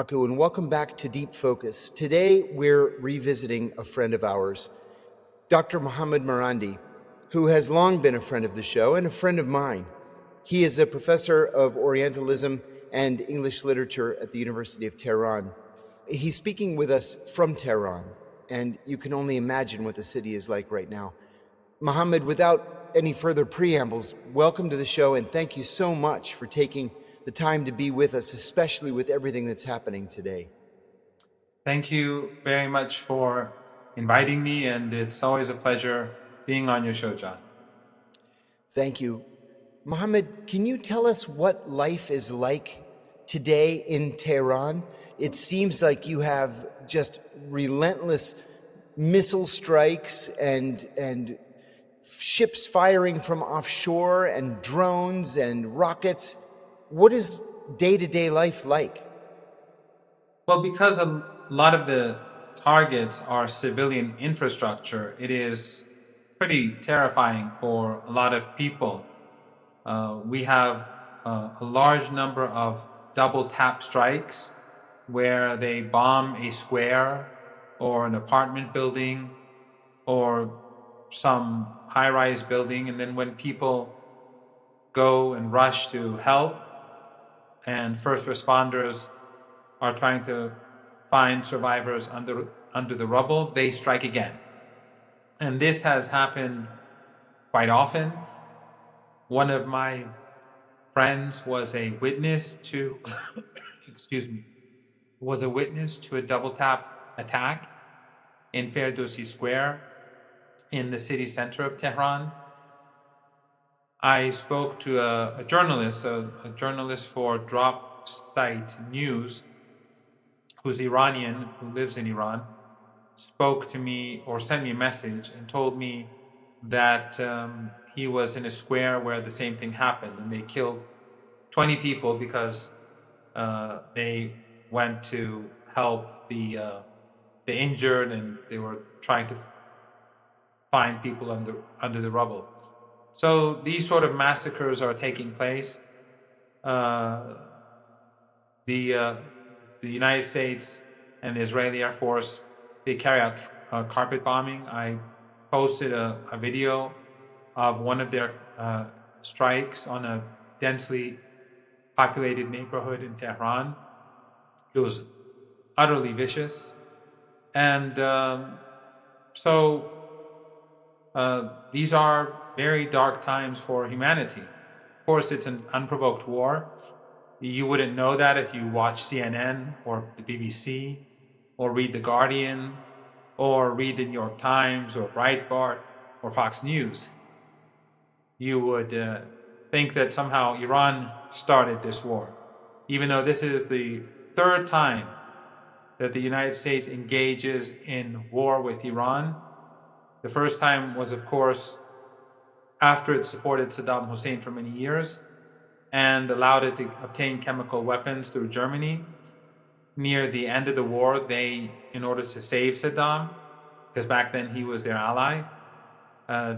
Kiriakou, and welcome back to Deep Focus. Today, we're revisiting a friend of ours, Dr. Mohammed Marandi, who has long been a friend of the show and a friend of mine. He is a professor of Orientalism and English literature at the University of Tehran. He's speaking with us from Tehran, and you can only imagine what the city is like right now. Mohammed, without any further preambles, welcome to the show, and thank you so much for taking the time to be with us, especially with everything that's happening today. Thank you very much for inviting me, and it's always a pleasure being on your show, John. Thank you. Mohammed, can you tell us what life is like today in Tehran? It seems like you have just relentless missile strikes and ships firing from offshore and drones and rockets. What is day-to-day life like? Well, because a lot of the targets are civilian infrastructure, it is pretty terrifying for a lot of people. We have a large number of double tap strikes where they bomb a square or an apartment building or some high-rise building, and then when people go and rush to help and first responders are trying to find survivors under the rubble, they strike again. And this has happened quite often. One of my friends was a witness to was a witness to a double tap attack in Ferdowsi Square in the city center of Tehran. I spoke to a journalist for Drop Site News, who's Iranian, who lives in Iran, spoke to me or sent me a message and told me that he was in a square where the same thing happened, and they killed 20 people because they went to help the injured, and they were trying to find people under the rubble. So these sort of massacres are taking place. The United States and the Israeli Air Force, they carry out carpet bombing. I posted a video of one of their strikes on a densely populated neighborhood in Tehran. It was utterly vicious. And so these are very dark times for humanity. Of course, it's an unprovoked war. You wouldn't know that if you watch CNN or the BBC or read The Guardian or read the New York Times or Breitbart or Fox News. You would think that somehow Iran started this war, even though this is the third time that the United States engages in war with Iran. The first time was, of course, after it supported Saddam Hussein for many years and allowed it to obtain chemical weapons through Germany. Near the end of the war, they, in order to save Saddam, because back then he was their ally,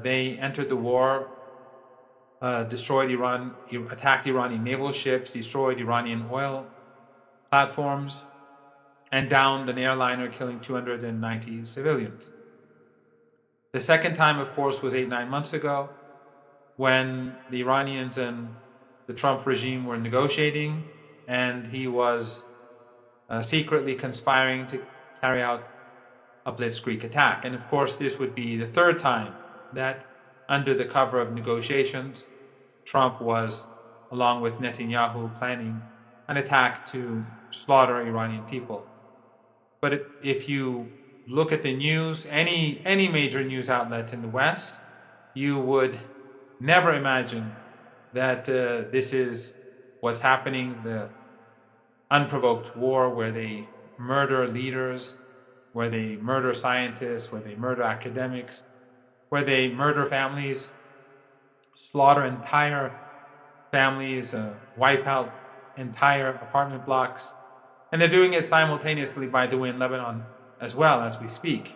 they entered the war, destroyed Iran, attacked Iranian naval ships, destroyed Iranian oil platforms, and downed an airliner, killing 290 civilians. The second time, of course, was 8-9 months ago, when the Iranians and the Trump regime were negotiating, and he was secretly conspiring to carry out a blitzkrieg attack. And of course, this would be the third time that, under the cover of negotiations, Trump was, along with Netanyahu, planning an attack to slaughter Iranian people. But if you look at the news, any major news outlet in the West, you would never imagine that this is what's happening, the unprovoked war where they murder leaders, where they murder scientists, where they murder academics, where they murder families, slaughter entire families, wipe out entire apartment blocks. And they're doing it simultaneously, by the way, in Lebanon as well as we speak.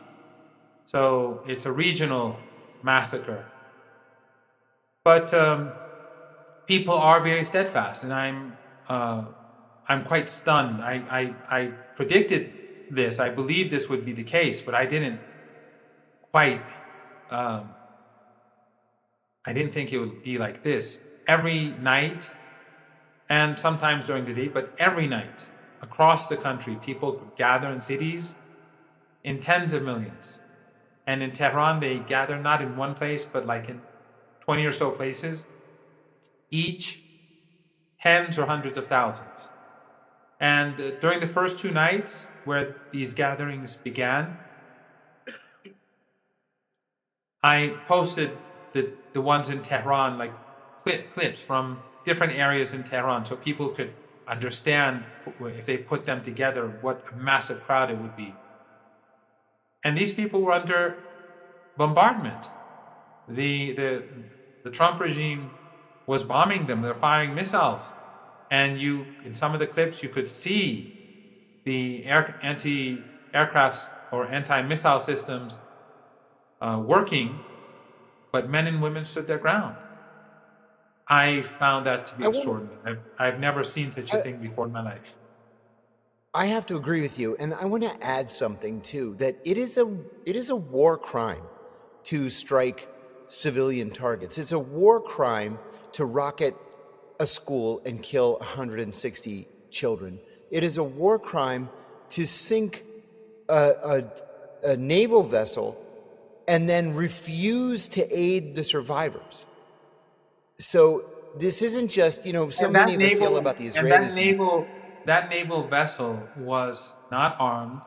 So it's a regional massacre. But people are very steadfast, and I'm I'm quite stunned. I predicted this. I believed this would be the case, but I didn't quite. Um, I didn't think it would be like this. Every night, and sometimes during the day, but every night across the country, people gather in cities in tens of millions. And in Tehran, they gather not in one place, but like in 20 or so places, each tens or hundreds of thousands. And during the first 2 nights where these gatherings began, I posted the ones in Tehran, like clips from different areas in Tehran, so people could understand, if they put them together, what a massive crowd it would be. And these people were under bombardment. The Trump regime was bombing them. They're firing missiles, and in some of the clips you could see the anti-aircraft or anti-missile systems working, but men and women stood their ground. I found that to be extraordinary. I've never seen such a thing before in my life. I have to agree with you, and I want to add something too, that it is a war crime to strike civilian targets. It's a war crime to rocket a school and kill 160 children. It is a war crime to sink a naval vessel and then refuse to aid the survivors. So this isn't just, so many of us yell about the Israelis. And that naval vessel was not armed.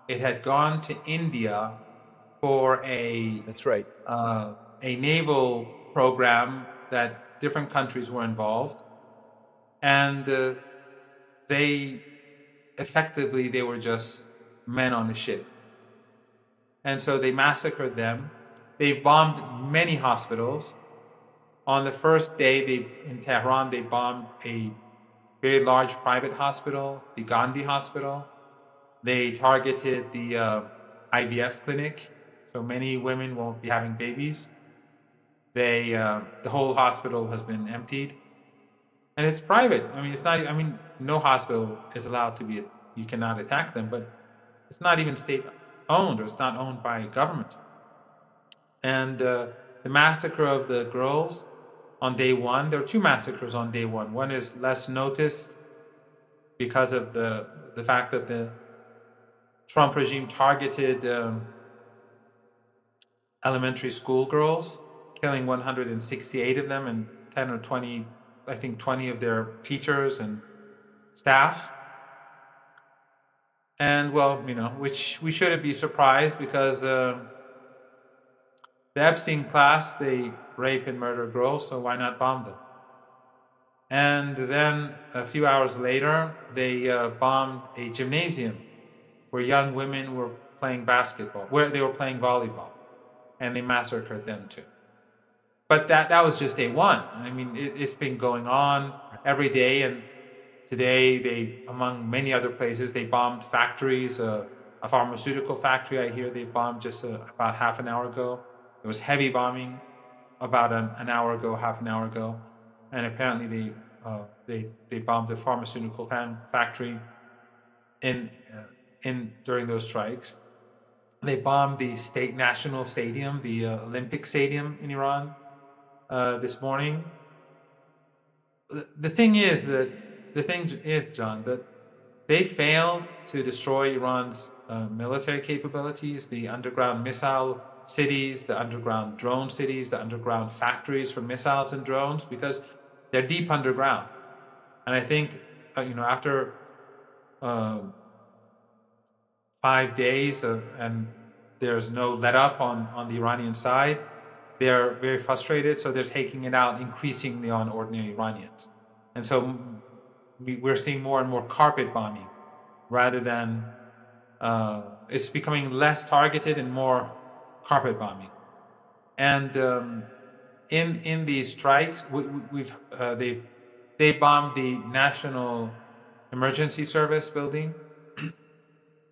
It had gone to India for That's right. A naval program that different countries were involved, and they were just men on a ship, and so they massacred them. They bombed many hospitals. On the first day, in Tehran, they bombed a very large private hospital, the Gandhi Hospital. They targeted the IVF clinic, so many women won't be having babies. The whole hospital has been emptied, and it's private. I mean, it's not. I mean, no hospital is allowed to be. You cannot attack them, but it's not even state owned, or it's not owned by government. And the massacre of the girls on day one. There were two massacres on day one. One is less noticed because of the fact that the Trump regime targeted elementary school girls, killing 168 of them, and 10 or 20, I think 20 of their teachers and staff. And well, which we shouldn't be surprised, because the Epstein class, they rape and murder girls, so why not bomb them? And then a few hours later, they bombed a gymnasium where young women were playing basketball, where they were playing volleyball, and they massacred them too. But that was just day one. I mean, it's been going on every day, and today among many other places, they bombed factories. A pharmaceutical factory, I hear they bombed just about half an hour ago. There was heavy bombing about an hour ago, half an hour ago, and apparently they bombed a pharmaceutical factory during those strikes. They bombed the national stadium, the Olympic stadium in Iran this morning. The thing is, John, that they failed to destroy Iran's military capabilities, the underground missile cities, the underground drone cities, the underground factories for missiles and drones, because they're deep underground. And I think, after 5 days and there's no let up on the Iranian side, they're very frustrated, so they're taking it out increasingly on ordinary Iranians. And so we're seeing more and more carpet bombing, rather than it's becoming less targeted and more carpet bombing. And in these strikes, they bombed the National Emergency Service building.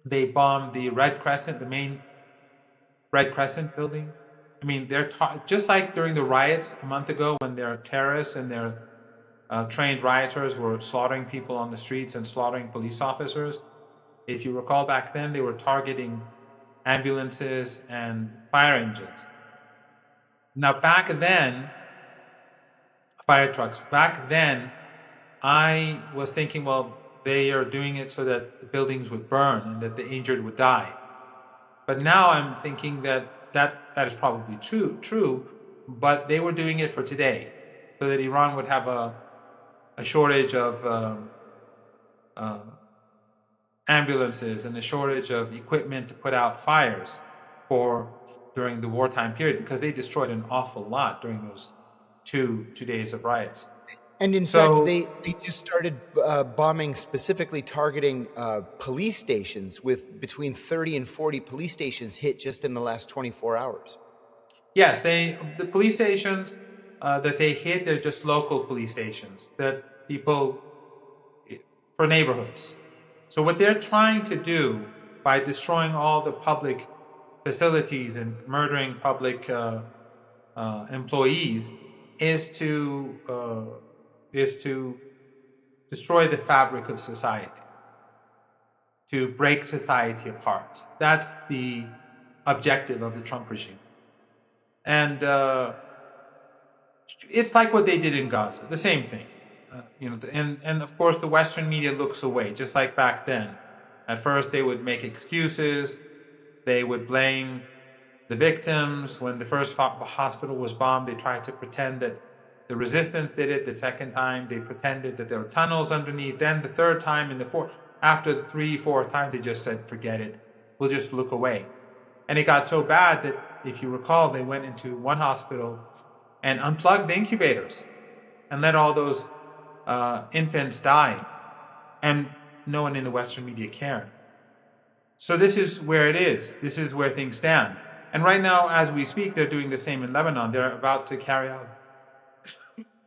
They bombed the Red Crescent, the main Red Crescent building. I mean, they're just like during the riots a month ago, when they're terrorists and they're trained rioters were slaughtering people on the streets and slaughtering police officers. If you recall back then, they were targeting ambulances and fire engines. Now, back then, fire trucks, back then, I was thinking, well, they are doing it so that the buildings would burn and that the injured would die. But now I'm thinking that is probably true, but they were doing it for today, so that Iran would have a shortage of ambulances and a shortage of equipment to put out fires during the wartime period, because they destroyed an awful lot during those two days of riots. And in fact, they just started bombing, specifically targeting police stations, with between 30 and 40 police stations hit just in the last 24 hours. Yes, the police stations that they hit, they're just local police stations that people, for neighborhoods. So what they're trying to do by destroying all the public facilities and murdering public employees is to destroy the fabric of society, to break society apart. That's the objective of the Trump regime. And it's like what they did in Gaza, the same thing. And of course the Western media looks away, just like back then. At first they would make excuses, they would blame the victims. When the first hospital was bombed, they tried to pretend that the resistance did it. The second time, they pretended that there were tunnels underneath. Then the third time and the fourth, after the 3-4 times, they just said, forget it. We'll just look away. And it got so bad that, if you recall, they went into one hospital and unplugged the incubators and let all those infants die. And no one in the Western media cared. So this is where it is. This is where things stand. And right now, as we speak, they're doing the same in Lebanon. They're about to carry out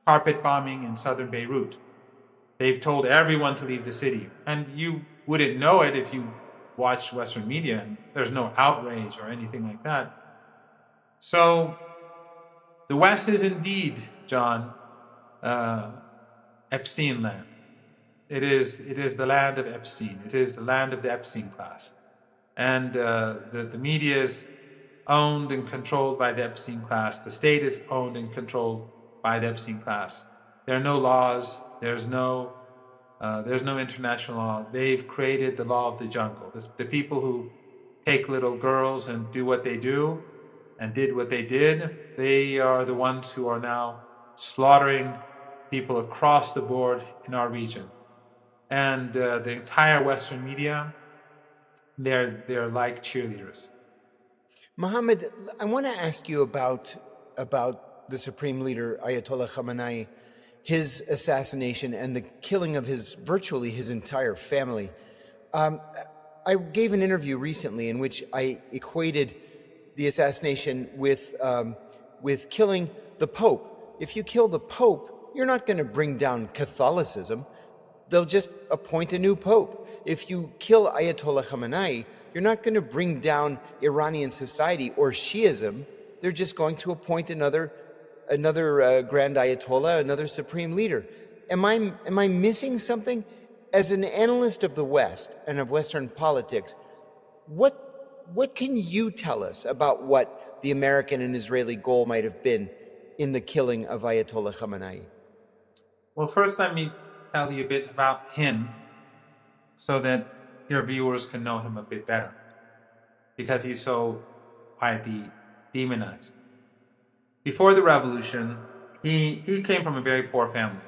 carpet bombing in southern Beirut. They've told everyone to leave the city. And you wouldn't know it if you watched Western media. And there's no outrage or anything like that. So the West is indeed, John, Epstein land. It is the land of Epstein. It is the land of the Epstein class. And the media is owned and controlled by the Epstein class. The state is owned and controlled by the Epstein class. There are no laws. There's no international law. They've created the law of the jungle. The people who take little girls and do what they do and did what they did, they are the ones who are now slaughtering people across the board in our region. And the entire Western media, they're like cheerleaders. Mohammed, I want to ask you about the Supreme Leader, Ayatollah Khamenei, his assassination and the killing of virtually his entire family. I gave an interview recently in which I equated the assassination with killing the Pope. If you kill the Pope, you're not going to bring down Catholicism. They'll just appoint a new Pope. If you kill Ayatollah Khamenei, you're not going to bring down Iranian society or Shiism. They're just going to appoint another Grand Ayatollah, another Supreme Leader. Am I missing something? As an analyst of the West and of Western politics, what can you tell us about what the American and Israeli goal might have been in the killing of Ayatollah Khamenei? Well, first let me tell you a bit about him so that your viewers can know him a bit better, because he's so widely demonized. Before the revolution, he came from a very poor family.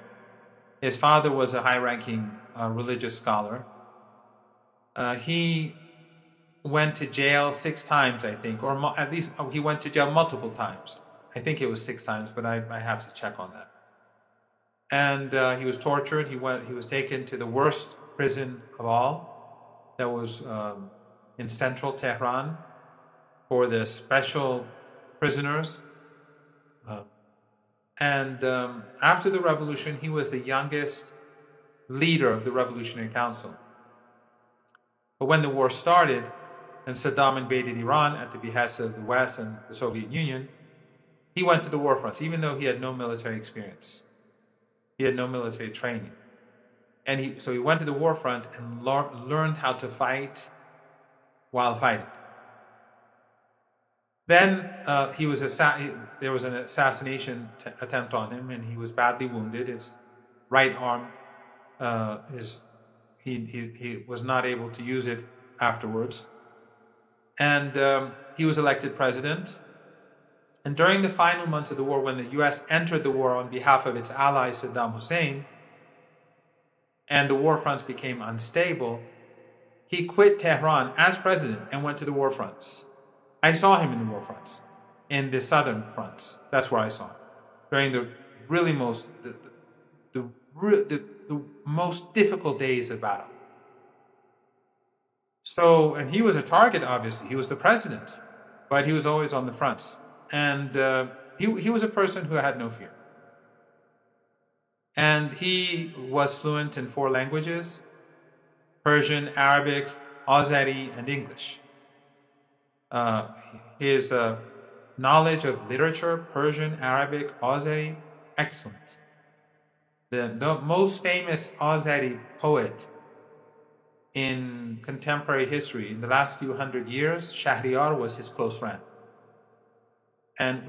His father was a high-ranking religious scholar. He went to jail 6 times, I think, or at least he went to jail multiple times. I think it was 6 times, but I have to check on that. And he was tortured. He was taken to the worst prison of all, that was in central Tehran, for the special prisoners. And after the revolution, he was the youngest leader of the Revolutionary Council. But when the war started and Saddam invaded Iran at the behest of the West and the Soviet Union, he went to the war fronts, even though he had no military experience. He had no military training. And so he went to the war front and learned how to fight while fighting. Then there was an assassination attempt on him, and he was badly wounded. His right arm, he was not able to use it afterwards. And he was elected president. And during the final months of the war, when the U.S. entered the war on behalf of its ally Saddam Hussein, and the war fronts became unstable, he quit Tehran as president and went to the war fronts. I saw him in the war fronts, in the southern fronts. That's where I saw him during the really most the most difficult days of battle. So, and he was a target. Obviously, he was the president, but he was always on the fronts, and he was a person who had no fear. And he was fluent in 4 languages: Persian, Arabic, Azeri, and English. His knowledge of literature, Persian, Arabic, Azeri, excellent. The most famous Azeri poet in contemporary history in the last few hundred years, Shahryar, was his close friend. And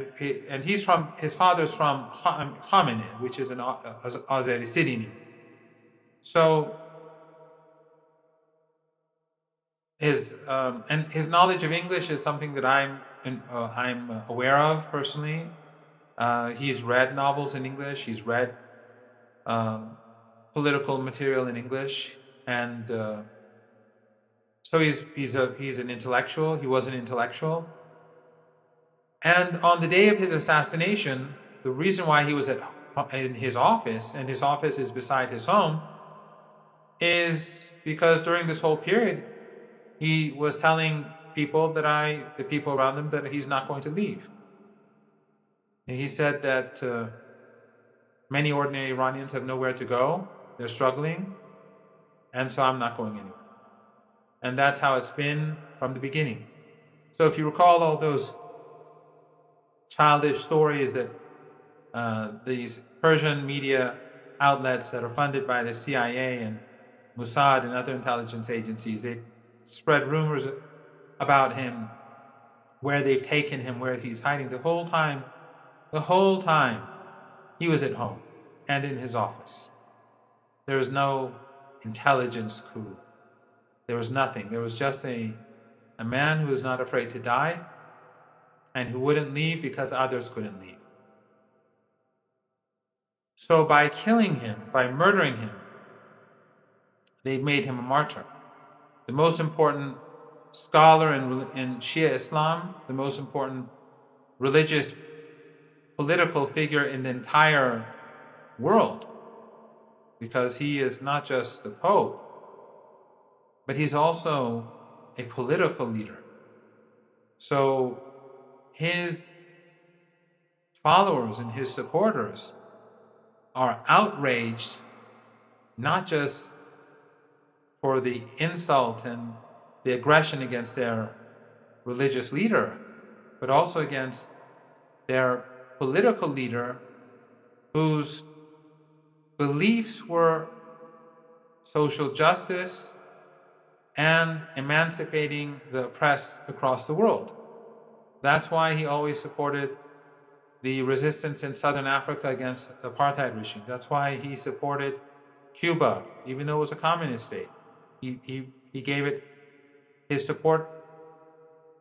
his father's from Khamenei, which is an Azeri city. So his knowledge of English is something that I'm aware of personally. He's read novels in English. He's read political material in English, and so he's an intellectual. He was an intellectual. And on the day of his assassination, the reason why he was in his office, and his office is beside his home, is because during this whole period, he was telling people the people around him, that he's not going to leave. And he said that many ordinary Iranians have nowhere to go. They're struggling. And so I'm not going anywhere. And that's how it's been from the beginning. So if you recall all those childish stories that these Persian media outlets that are funded by the CIA and Mossad and other intelligence agencies, they spread rumors about him, where they've taken him, where he's hiding. The whole time he was at home and in his office. There was no intelligence coup. There was nothing. There was just a man who was not afraid to die and who wouldn't leave because others couldn't leave. So by killing him, by murdering him, they made him a martyr. The most important scholar in Shia Islam, the most important religious, political figure in the entire world, because he is not just the Pope, but he's also a political leader. So his followers and his supporters are outraged, not just for the insult and the aggression against their religious leader, but also against their political leader, whose beliefs were social justice and emancipating the oppressed across the world. That's why he always supported the resistance in Southern Africa against the apartheid regime. That's why he supported Cuba, even though it was a communist state. He gave it his support,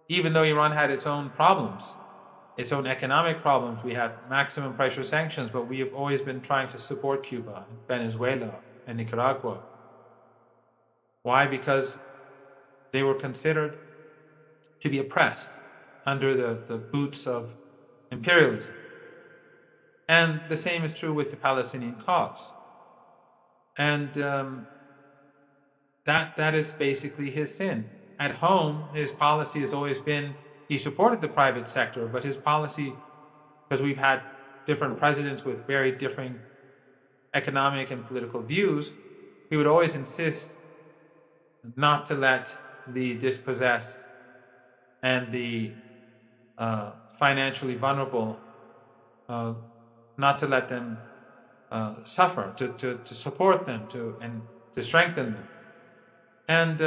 even though Iran had its own problems, its own economic problems. We had maximum pressure sanctions, but we have always been trying to support Cuba, Venezuela, and Nicaragua. Why? Because they were considered to be oppressed under the boots of imperialism. And the same is true with the Palestinian cause. And that is basically his sin. At home, his policy has always been, he supported the private sector, but his policy, because we've had different presidents with very differing economic and political views, he would always insist not to let the dispossessed and the financially vulnerable, not to let them suffer, to support them, and to strengthen them. And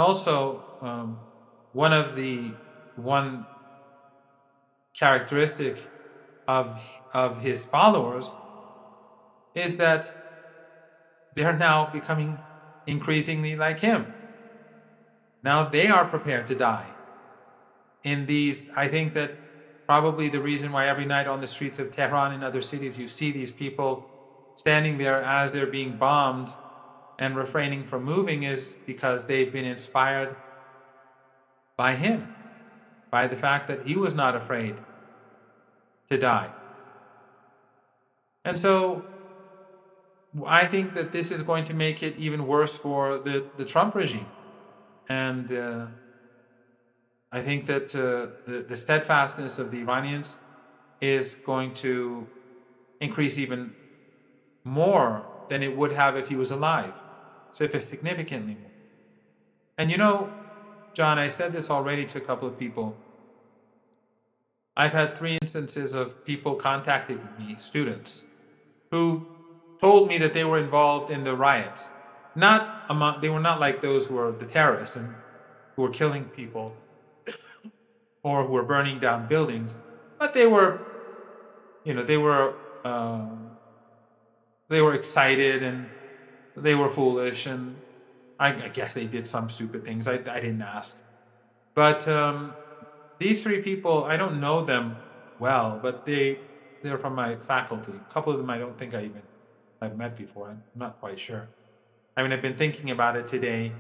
also one characteristic of his followers is that they're now becoming increasingly like him. Now they are prepared to die in these. I think that probably the reason why every night on the streets of Tehran and other cities you see these people standing there as they're being bombed and refraining from moving is because they've been inspired by him, by the fact that he was not afraid to die. And so I think that this is going to make it even worse for the Trump regime. And I think that the steadfastness of the Iranians is going to increase even more than it would have if he was alive, so if it's significantly more. And you know, John, I said this already to a couple of people. I've had 3 instances of people contacting me, students, who told me that they were involved in the riots. They were not like those who were the terrorists and who were killing people or who were burning down buildings, but they were, they were excited and they were foolish, and I guess they did some stupid things. I didn't ask. But these 3 people, I don't know them well, but they're from my faculty. A couple of them I don't think I've met before. I'm not quite sure. I mean, I've been thinking about it today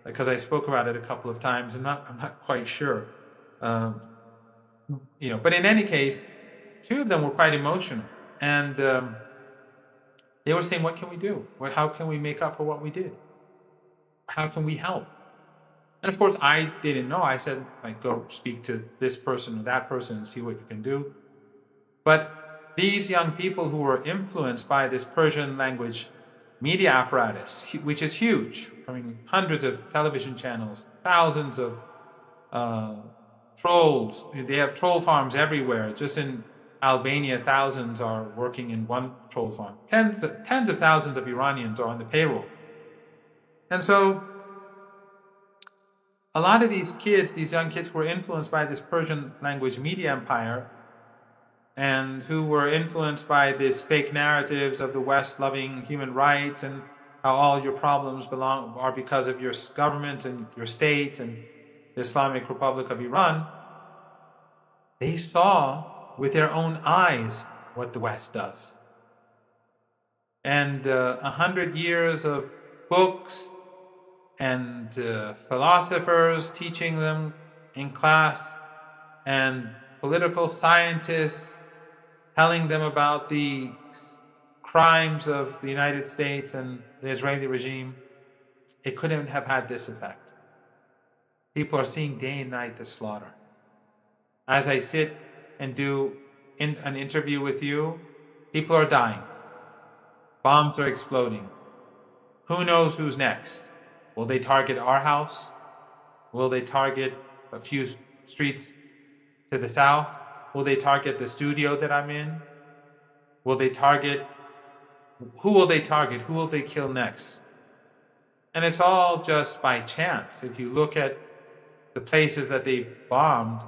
because I spoke about it a couple of times. I'm not quite sure. But in any case, 2 of them were quite emotional, and they were saying, "What can we do? How can we make up for what we did? How can we help?" And of course, I didn't know. I said, go speak to this person or that person and see what you can do. But these young people who were influenced by this Persian language media apparatus, which is huge, I mean, hundreds of television channels, thousands of trolls. They have troll farms everywhere. Just in Albania, thousands are working in one troll farm. Tens of thousands of Iranians are on the payroll. And so a lot of these young kids were influenced by this Persian language media empire, and who were influenced by these fake narratives of the West loving human rights and how all your problems are because of your government and your state and the Islamic Republic of Iran. They saw with their own eyes what the West does. And 100 years of books and philosophers teaching them in class, and political scientists telling them about the crimes of the United States and the Israeli regime, it couldn't have had this effect. People are seeing day and night the slaughter. As I sit and do an interview with you, people are dying. Bombs are exploding. Who knows who's next? Will they target our house? Will they target a few streets to the south? Will they target the studio that I'm in? Who will they target? Who will they kill next? And it's all just by chance. If you look at the places that they bombed,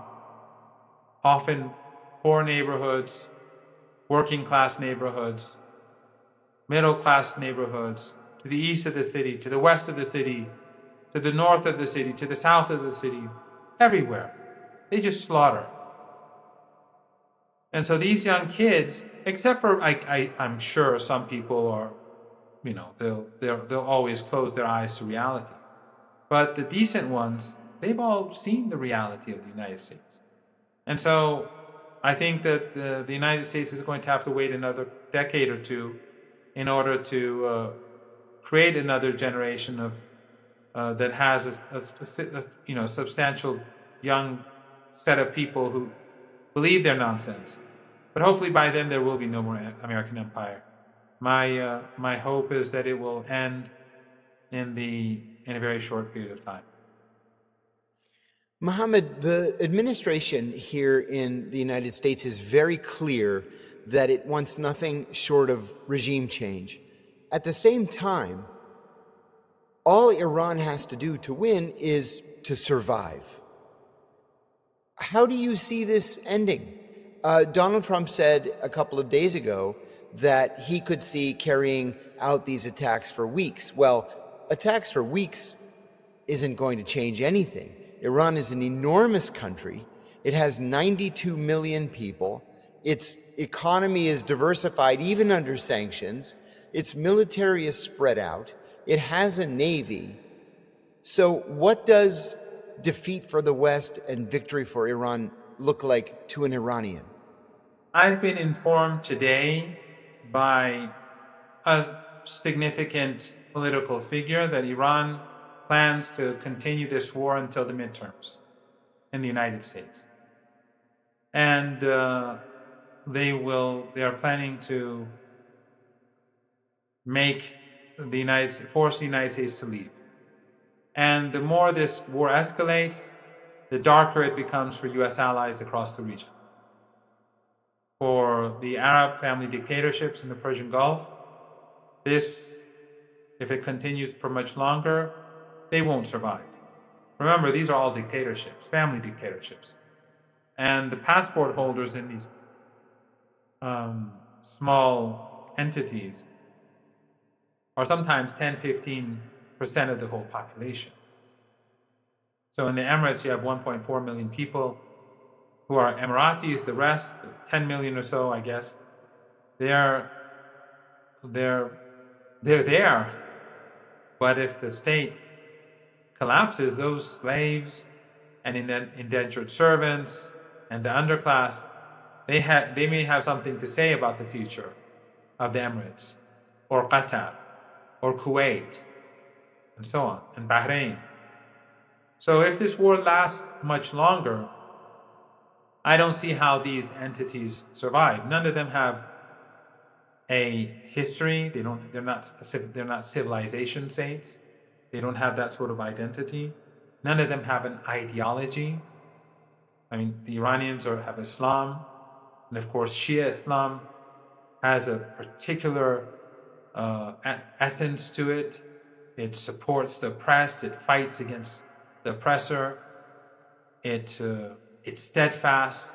often poor neighborhoods, working class neighborhoods, middle class neighborhoods, to the east of the city, to the west of the city, to the north of the city, to the south of the city, everywhere. They just slaughter. And so these young kids, except for I'm sure some people are, they'll always close their eyes to reality. But the decent ones, they've all seen the reality of the United States. And so I think that the United States is going to have to wait another decade or 2 in order to create another generation of that has a substantial young set of people who believe their nonsense. But hopefully by then there will be no more American empire. My hope is that it will end in a very short period of time. Mohammed, the administration here in the United States is very clear that it wants nothing short of regime change. At the same time, all Iran has to do to win is to survive. How do you see this ending? Donald Trump said a couple of days ago that he could see carrying out these attacks for weeks. Well, attacks for weeks isn't going to change anything. Iran is an enormous country. It has 92 million people. Its economy is diversified even under sanctions. Its military is spread out. It has a navy. So what does defeat for the West and victory for Iran look like to an Iranian? I've been informed today by a significant political figure that Iran plans to continue this war until the midterms in the United States. And they are planning to force the United States to leave. And the more this war escalates, the darker it becomes for US allies across the region. For the Arab family dictatorships in the Persian Gulf, if it continues for much longer, they won't survive. Remember, these are all dictatorships, family dictatorships. And the passport holders in these small entities are sometimes 10-15% of the whole population. So in the Emirates, you have 1.4 million people who are Emiratis. The rest, 10 million or so, I guess, they're there. But if the state collapses, those slaves and indentured servants and the underclass, they may have something to say about the future of the Emirates or Qatar or Kuwait and so on, and Bahrain. So if this war lasts much longer, I don't see how these entities survive. None of them have a history. They're not civilization states. They don't have that sort of identity. None of them have an ideology. I mean, the Iranians have Islam, and of course, Shia Islam has a particular essence to it. It supports the oppressed. It fights against the oppressor. It's steadfast.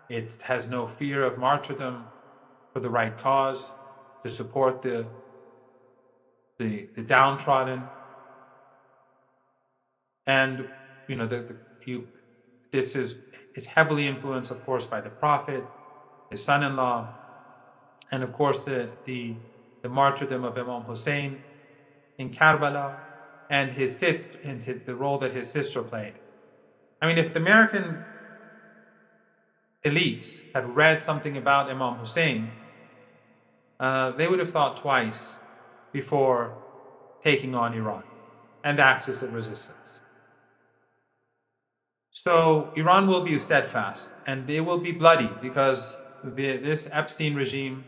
It has no fear of martyrdom for the right cause, to support the downtrodden. And it's heavily influenced, of course, by the Prophet, his son-in-law, and of course the martyrdom of Imam Hussein in Karbala, and the role that his sister played. I mean, if the American elites had read something about Imam Hussein, they would have thought twice before taking on Iran and the Axis of Resistance. So Iran will be steadfast, and they will be bloody, because this Epstein regime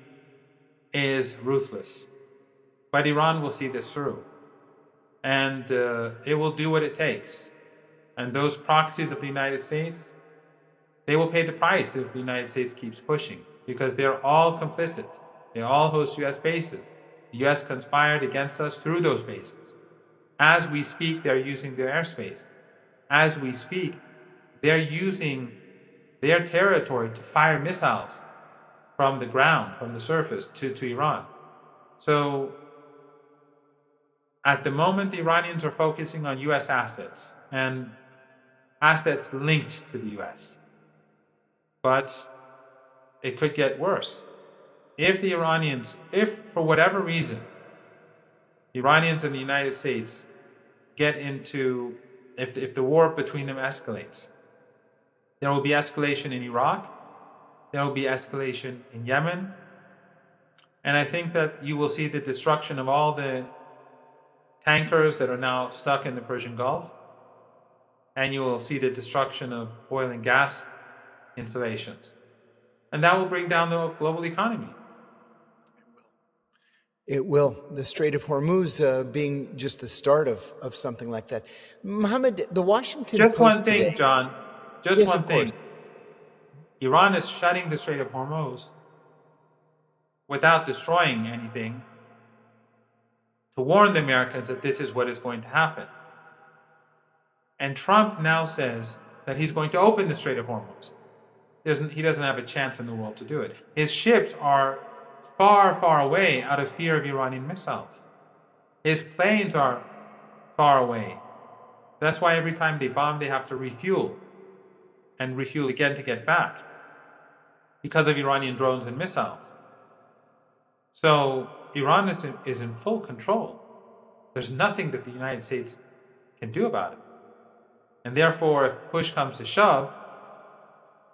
is ruthless. But Iran will see this through, and it will do what it takes. And those proxies of the United States, they will pay the price if the United States keeps pushing, because they're all complicit. They all host U.S. bases. The U.S. conspired against us through those bases. As we speak, they're using their airspace. As we speak, they're using their territory to fire missiles from the ground, from the surface, to Iran. So at the moment, the Iranians are focusing on U.S. assets and assets linked to the U.S. But it could get worse. If for whatever reason, the Iranians and the United States get into, if the war between them escalates, there will be escalation in Iraq, there will be escalation in Yemen, and I think that you will see the destruction of all the tankers that are now stuck in the Persian Gulf, and you will see the destruction of oil and gas installations. And that will bring down the global economy. It will. The Strait of Hormuz being just the start of something like that. Mohammed, the Washington Just Post one thing, today, John. Just yes, one of thing. course. Iran is shutting the Strait of Hormuz without destroying anything, to warn the Americans that this is what is going to happen. And Trump now says that he's going to open the Strait of Hormuz. He doesn't have a chance in the world to do it. His ships are far, far away out of fear of Iranian missiles. His planes are far away. That's why every time they bomb, they have to refuel and refuel again to get back because of Iranian drones and missiles. So Iran is in full control. There's nothing that the United States can do about it. And therefore, if push comes to shove,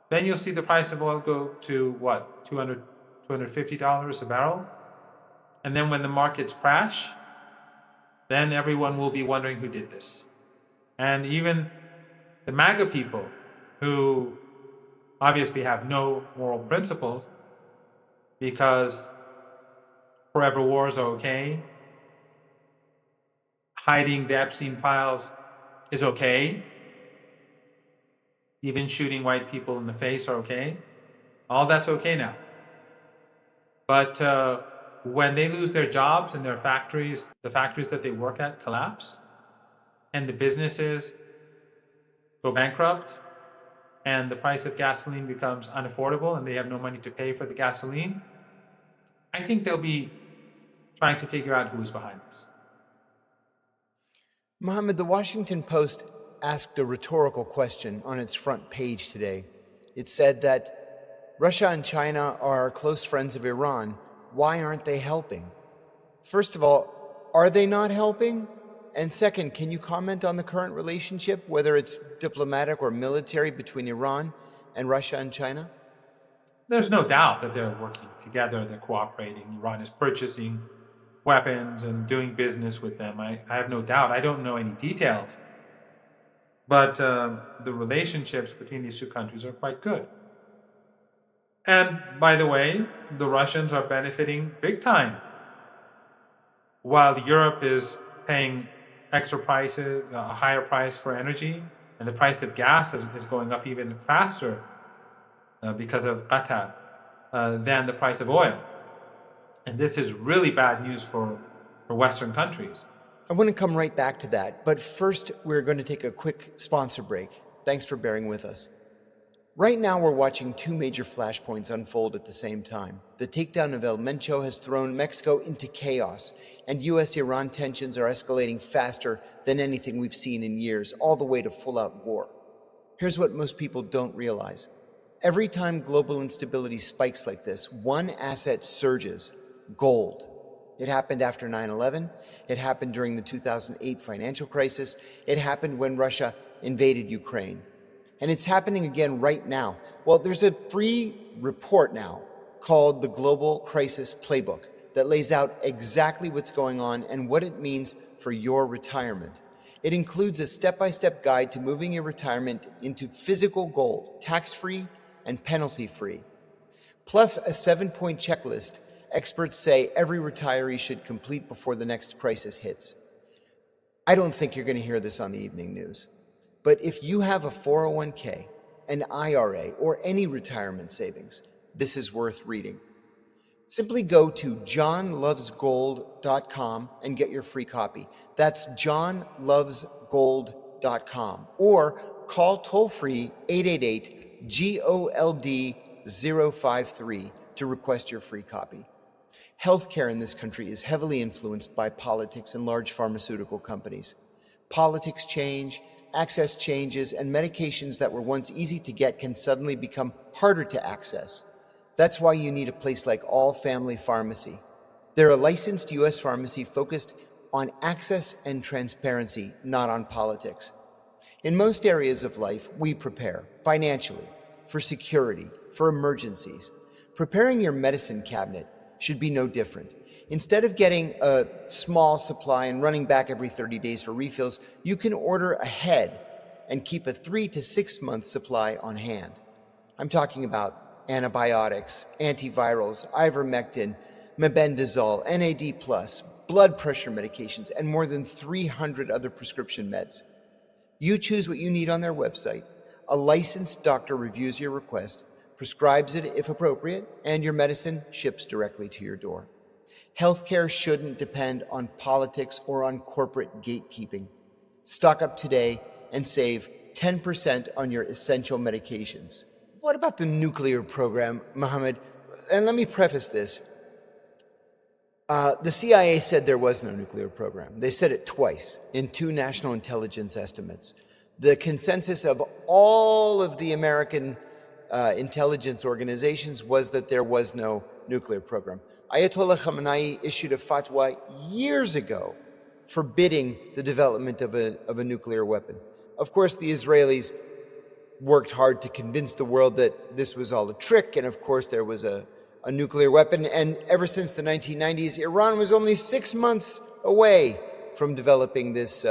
then you'll see the price of oil go to what, $200, $250 a barrel? And then when the markets crash, then everyone will be wondering who did this. And even the MAGA people, who obviously have no moral principles, because forever wars are okay, hiding the Epstein files is okay, even shooting white people in the face are okay. All that's okay now. But when they lose their jobs and their factories, the factories that they work at collapse, and the businesses go bankrupt, and the price of gasoline becomes unaffordable and they have no money to pay for the gasoline, I think they'll be trying to figure out who's behind this. Mohammed, the Washington Post asked a rhetorical question on its front page today. It said that Russia and China are close friends of Iran. Why aren't they helping? First of all, are they not helping? And second, can you comment on the current relationship, whether it's diplomatic or military, between Iran and Russia and China? There's no doubt that they're working together, they're cooperating. Iran is purchasing weapons and doing business with them. I have no doubt. I don't know any details. But the relationships between these two countries are quite good. And by the way, the Russians are benefiting big time. While Europe is paying extra prices, a higher price for energy, and the price of gas is going up even faster because of Qatar than the price of oil. And this is really bad news for Western countries. I want to come right back to that, but first we're going to take a quick sponsor break. Thanks for bearing with us. Right now we're watching two major flashpoints unfold at the same time. The takedown of El Mencho has thrown Mexico into chaos, and U.S.-Iran tensions are escalating faster than anything we've seen in years, all the way to full-out war. Here's what most people don't realize. Every time global instability spikes like this, one asset surges: gold. It happened after 9/11. It happened during the 2008 financial crisis. It happened when Russia invaded Ukraine. And it's happening again right now. Well, there's a free report now called the Global Crisis Playbook that lays out exactly what's going on and what it means for your retirement. It includes a step-by-step guide to moving your retirement into physical gold, tax-free and penalty-free. Plus a 7-point checklist experts say every retiree should complete before the next crisis hits. I don't think you're going to hear this on the evening news. But if you have a 401k, an IRA, or any retirement savings, this is worth reading. Simply go to johnlovesgold.com and get your free copy. That's johnlovesgold.com. Or call toll-free 888-GOLD-053 to request your free copy. Healthcare in this country is heavily influenced by politics and large pharmaceutical companies. Politics change, access changes, and medications that were once easy to get can suddenly become harder to access. That's why you need a place like All Family Pharmacy. They're a licensed U.S. pharmacy focused on access and transparency, not on politics. In most areas of life, we prepare financially, for security, for emergencies. Preparing your medicine cabinet should be no different. Instead of getting a small supply and running back every 30 days for refills, you can order ahead and keep a 3 to 6 month supply on hand. I'm talking about antibiotics, antivirals, ivermectin, mebendazole, NAD+, blood pressure medications, and more than 300 other prescription meds. You choose what you need on their website. A licensed doctor reviews your request, prescribes it if appropriate, and your medicine ships directly to your door. Healthcare shouldn't depend on politics or on corporate gatekeeping. Stock up today and save 10% on your essential medications. What about the nuclear program, Mohammed? And let me preface this. The CIA said there was no nuclear program. They said it twice in 2 national intelligence estimates. The consensus of all of the American intelligence organizations was that there was no nuclear program. Ayatollah Khamenei issued a fatwa years ago forbidding the development of a nuclear weapon. Of course, the Israelis worked hard to convince the world that this was all a trick, and of course there was a nuclear weapon. And ever since the 1990s, Iran was only 6 months away from developing this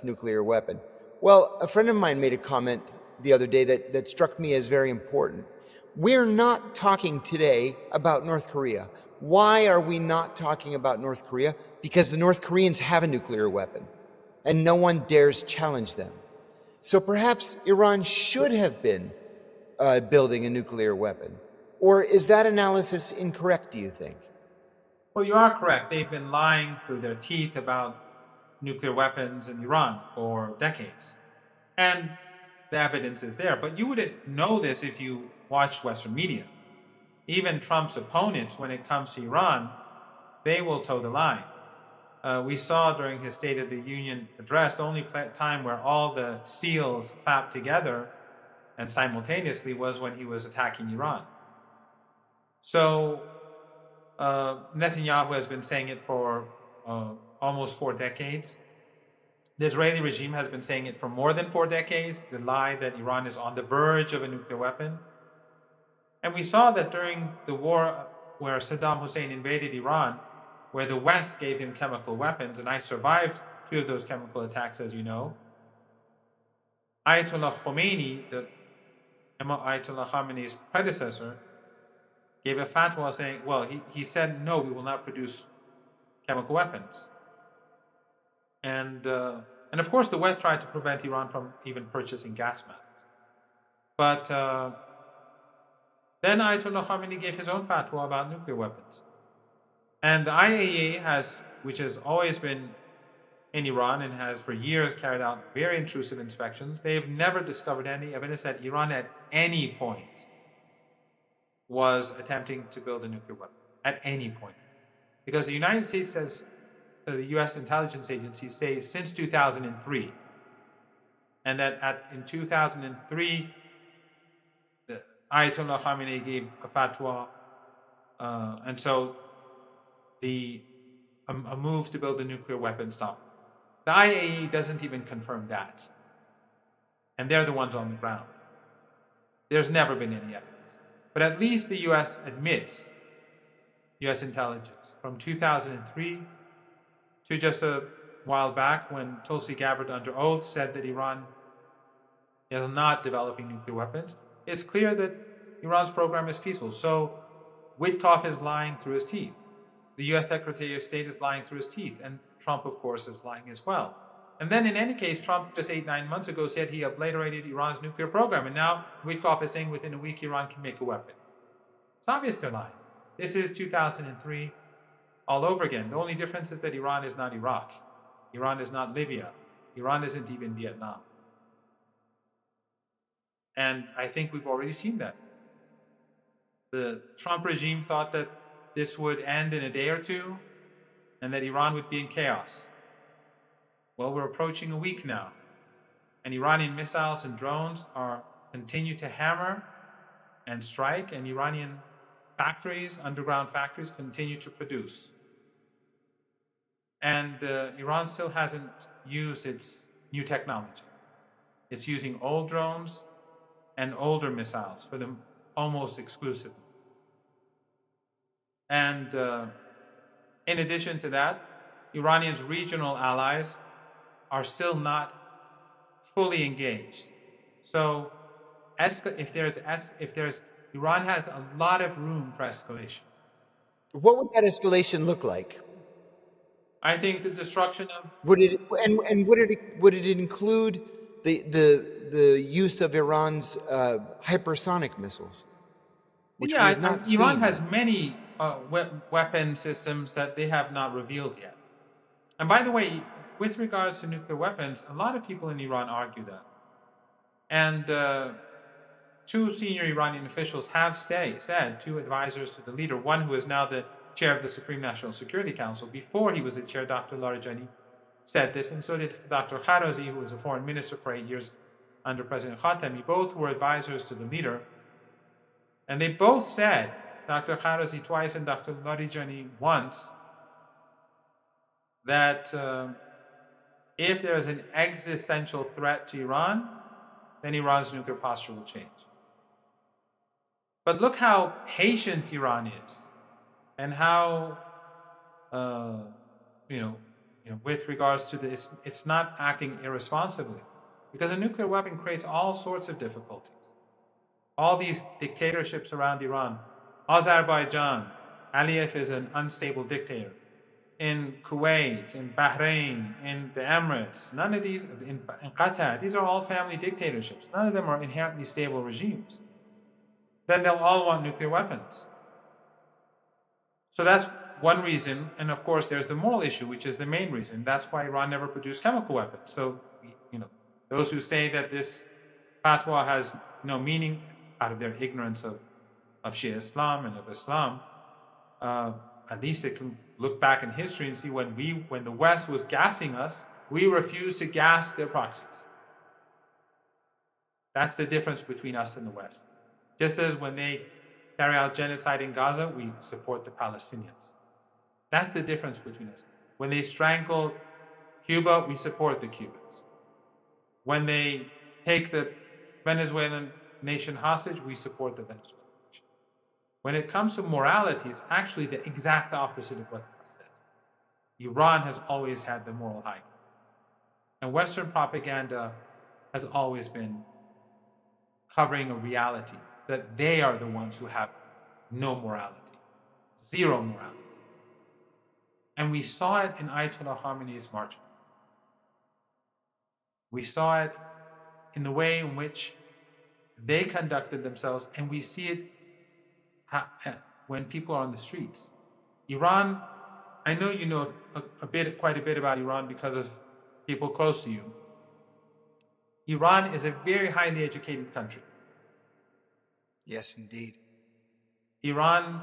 nuclear weapon. Well, a friend of mine made a comment the other day that struck me as very important. We're not talking today about North Korea. Why are we not talking about North Korea? Because the North Koreans have a nuclear weapon, and no one dares challenge them. So perhaps Iran should have been building a nuclear weapon. Or is that analysis incorrect, do you think? Well, you are correct. They've been lying through their teeth about nuclear weapons in Iran for decades. And the evidence is there. But you wouldn't know this if you watched Western media. Even Trump's opponents, when it comes to Iran, they will toe the line. We saw during his State of the Union address, the only time where all the seals clapped together and simultaneously was when he was attacking Iran. So Netanyahu has been saying it for almost 4 decades. The Israeli regime has been saying it for more than 4 decades, the lie that Iran is on the verge of a nuclear weapon. And we saw that during the war where Saddam Hussein invaded Iran, where the West gave him chemical weapons, and I survived 2 of those chemical attacks, as you know, Ayatollah Khomeini, Ayatollah Khamenei's predecessor, gave a fatwa saying, well, he said, no, we will not produce chemical weapons. And of course, the West tried to prevent Iran from even purchasing gas masks. But then Ayatollah Khamenei gave his own fatwa about nuclear weapons. And the IAEA which has always been in Iran and has for years carried out very intrusive inspections, they have never discovered any evidence that Iran at any point was attempting to build a nuclear weapon, at any point. Because the United States says, the US intelligence agencies say since 2003, and that in 2003, Ayatollah Khamenei gave a fatwa, and so a move to build a nuclear weapon stopped. The IAEA doesn't even confirm that, and they're the ones on the ground. There's never been any evidence. But at least the US admits, US intelligence, from 2003 to just a while back when Tulsi Gabbard under oath said that Iran is not developing nuclear weapons, it's clear that Iran's program is peaceful. So Witkoff is lying through his teeth. The US Secretary of State is lying through his teeth. And Trump, of course, is lying as well. And then in any case, Trump just 8-9 months ago said he obliterated Iran's nuclear program. And now Witkoff is saying within a week Iran can make a weapon. It's obvious they're lying. This is 2003 all over again. The only difference is that Iran is not Iraq. Iran is not Libya. Iran isn't even Vietnam. And I think we've already seen that. The Trump regime thought that this would end in a day or 2 and that Iran would be in chaos. Well, we're approaching a week now, and Iranian missiles and drones continue to hammer and strike, and Iranian factories, underground factories, continue to produce. And Iran still hasn't used its new technology. It's using old drones and older missiles for them almost exclusively. And in addition to that, Iranians' regional allies are still not fully engaged. So Iran has a lot of room for escalation. What would that escalation look like? I think the destruction of would it include the use of Iran's hypersonic missiles? which we have Yeah, not Iran seen has yet. many weapon systems that they have not revealed yet. And by the way, with regards to nuclear weapons, a lot of people in Iran argue that. And two senior Iranian officials have said, two advisors to the leader, one who is now the chair of the Supreme National Security Council, before he was the chair, Dr. Larijani, said this, and so did Dr. Kharozi, who was a foreign minister for 8 years under President Khatami. Both were advisors to the leader. And they both said, Dr. Kharozi twice and Dr. Larijani once, that if there is an existential threat to Iran, then Iran's nuclear posture will change. But look how patient Iran is, and how, with regards to this, it's not acting irresponsibly, because a nuclear weapon creates all sorts of difficulties. All these dictatorships around Iran, Azerbaijan, Aliyev is an unstable dictator. In Kuwait, in Bahrain, in the Emirates, none of these, in Qatar, these are all family dictatorships. None of them are inherently stable regimes. Then they'll all want nuclear weapons. So that's one reason, and of course there's the moral issue, which is the main reason. That's why Iran never produced chemical weapons. So, those who say that this fatwa has no meaning out of their ignorance of Shia Islam and of Islam, at least they can look back in history and see when the West was gassing us, we refused to gas their proxies. That's the difference between us and the West. Just as when they carry out genocide in Gaza, we support the Palestinians. That's the difference between us. When they strangle Cuba, we support the Cubans. When they take the Venezuelan nation hostage, we support the Venezuelan nation. When it comes to morality, it's actually the exact opposite of what the West says. Iran has always had the moral high ground. And Western propaganda has always been covering a reality that they are the ones who have no morality, zero morality. And we saw it in Ayatollah Khamenei's march. We saw it in the way in which they conducted themselves, and we see it when people are on the streets. Iran, I know you know quite a bit about Iran because of people close to you. Iran is a very highly educated country. Yes, indeed. Iran,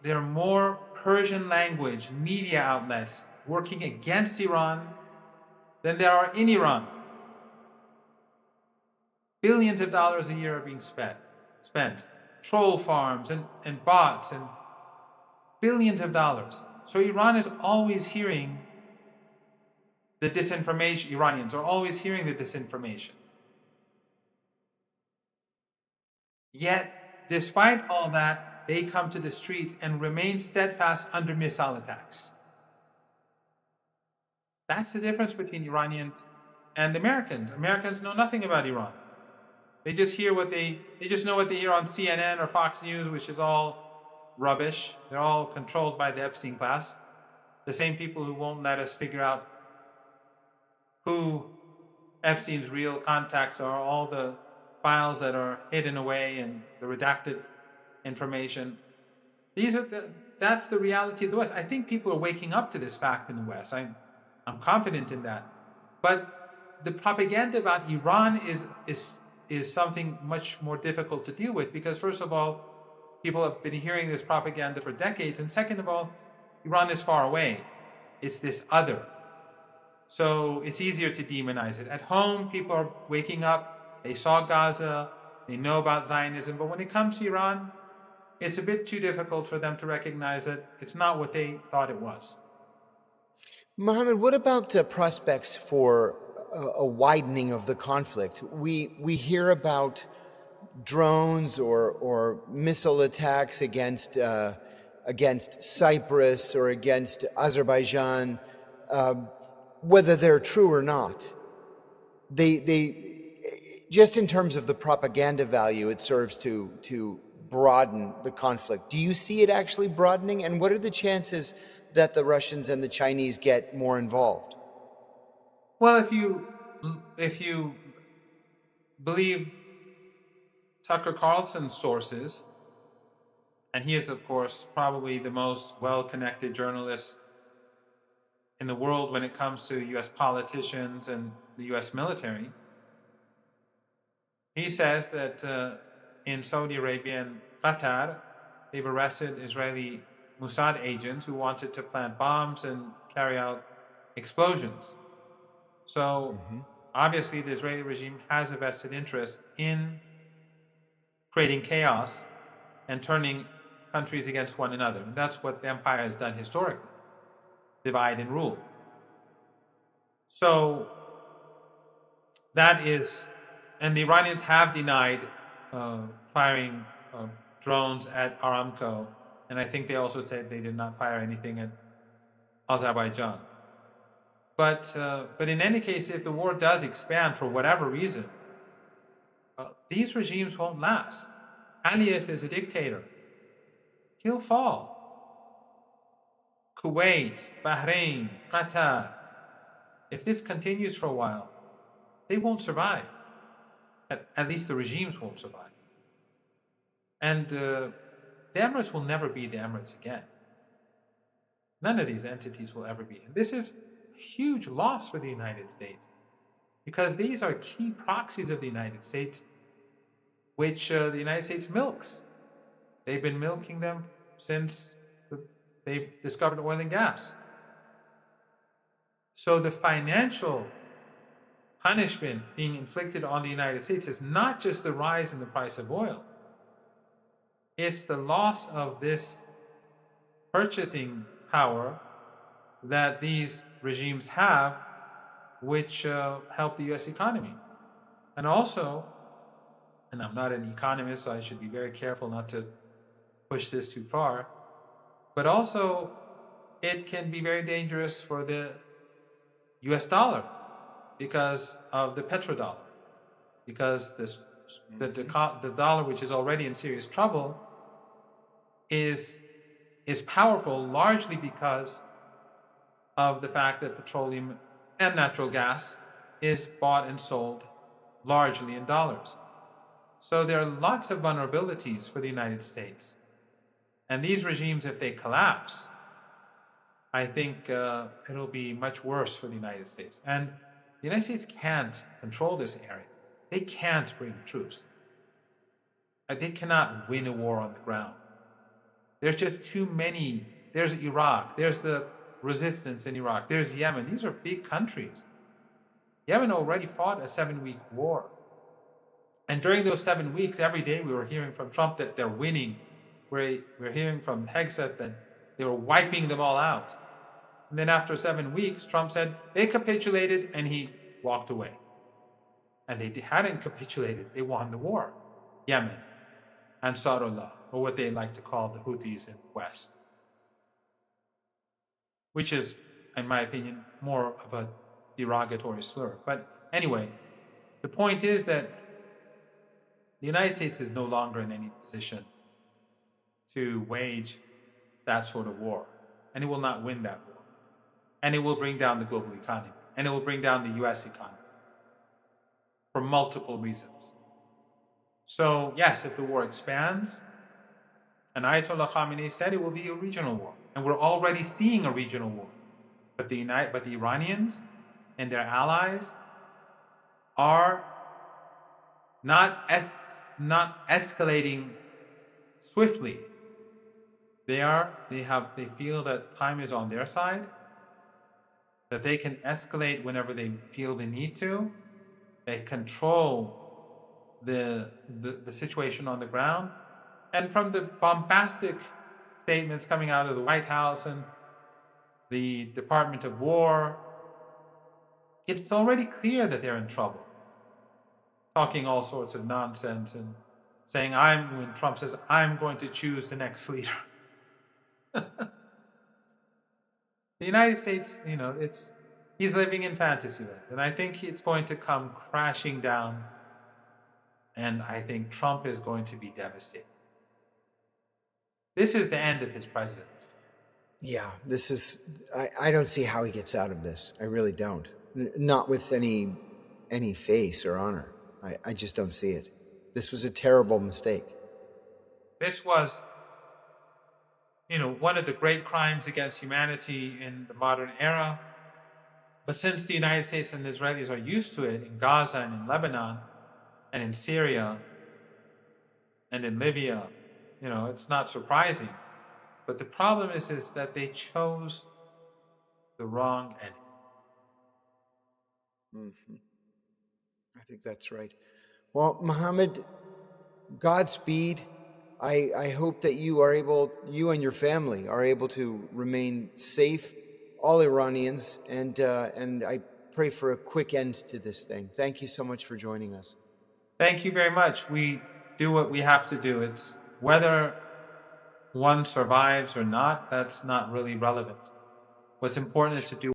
there are more Persian language media outlets working against Iran than there are in Iran. Billions of dollars a year are being spent. Troll farms and bots and billions of dollars. So Iran is always hearing the disinformation. Iranians are always hearing the disinformation. Yet, despite all that, they come to the streets and remain steadfast under missile attacks. That's the difference between Iranians and Americans. Americans know nothing about Iran. They just hear they just know what they hear on CNN or Fox News, which is all rubbish. They're all controlled by the Epstein class. The same people who won't let us figure out who Epstein's real contacts are, all the files that are hidden away and the redacted information. That's the reality of the West. I think people are waking up to this fact in the West. I'm confident in that. But the propaganda about Iran is something much more difficult to deal with, because first of all, people have been hearing this propaganda for decades, and second of all, Iran is far away. It's this other. So it's easier to demonize it. At home, people are waking up. They saw Gaza. They know about Zionism. But when it comes to Iran, it's a bit too difficult for them to recognize it. It's not what they thought it was. Mohammed, what about prospects for a widening of the conflict? We hear about drones or missile attacks against Cyprus or against Azerbaijan, whether they're true or not. They just in terms of the propaganda value, it serves to broaden the conflict. Do you see it actually broadening? And what are the chances that the Russians and the Chinese get more involved? Well, if you believe Tucker Carlson's sources, And he is, of course, probably the most well-connected journalist in the world when it comes to US politicians and the US military. He says that in Saudi Arabia and Qatar, they've arrested Israeli Mossad agents who wanted to plant bombs and carry out explosions. So obviously, the Israeli regime has a vested interest in creating chaos and turning countries against one another. And that's what the empire has done historically, divide and rule. So that is, and the Iranians have denied firing drones at Aramco, and I think they also said they did not fire anything at Azerbaijan. But in any case, if the war does expand for whatever reason, these regimes won't last. Aliyev is a dictator. He'll fall. Kuwait, Bahrain, Qatar, if this continues for a while, they won't survive. At least the regimes won't survive. And the Emirates will never be the Emirates again. None of these entities will ever be. And this is a huge loss for the United States, because these are key proxies of the United States, which the United States milks. They've been milking them since they've discovered oil and gas. So the financial punishment being inflicted on the United States is not just the rise in the price of oil. It's the loss of this purchasing power that these regimes have, which help the US economy. And also, and I'm not an economist, so I should be very careful not to push this too far, but also it can be very dangerous for the US dollar because of the petrodollar, because the dollar, which is already in serious trouble, is powerful largely because of the fact that petroleum and natural gas is bought and sold largely in dollars. So there are lots of vulnerabilities for the United States. And these regimes, if they collapse, I think it'll be much worse for the United States. And the United States can't control this area. They can't bring troops. They cannot win a war on the ground. There's just too many. There's Iraq. There's the resistance in Iraq. There's Yemen. These are big countries. Yemen already fought a 7-week war. And during those 7 weeks, every day we were hearing from Trump that they're winning. We're hearing from Hegseth that they were wiping them all out. And then after 7 weeks, Trump said they capitulated, and he walked away. And they hadn't capitulated. They won the war. Yemen, Ansarullah, or what they like to call the Houthis in the West, which is, in my opinion, more of a derogatory slur. But anyway, the point is that the United States is no longer in any position to wage that sort of war. And it will not win that war. And it will bring down the global economy. And it will bring down the US economy for multiple reasons. So yes, if the war expands, and Ayatollah Khamenei said it will be a regional war. And we're already seeing a regional war. But the Iranians and their allies are not escalating swiftly. They feel that time is on their side, that they can escalate whenever they feel the need to. They control the situation on the ground. And from the bombastic statements coming out of the White House and the Department of War, it's already clear that they're in trouble. Talking all sorts of nonsense and saying, when Trump says, I'm going to choose the next leader. The United States, he's living in Fantasyland. And I think it's going to come crashing down. And I think Trump is going to be devastated. This is the end of his presidency. Yeah, I don't see how he gets out of this. I really don't. Not with any face or honor. I just don't see it. This was a terrible mistake. This was one of the great crimes against humanity in the modern era. But since the United States and the Israelis are used to it in Gaza and in Lebanon and in Syria and in Libya, it's not surprising. But the problem is that they chose the wrong enemy. Mhm. I think that's right. Well, Mohammed, Godspeed. I hope that you and your family are able to remain safe, all Iranians, and I pray for a quick end to this thing. Thank you so much for joining us. Thank you very much. We do what we have to do. It's whether one survives or not, that's not really relevant. What's important is to do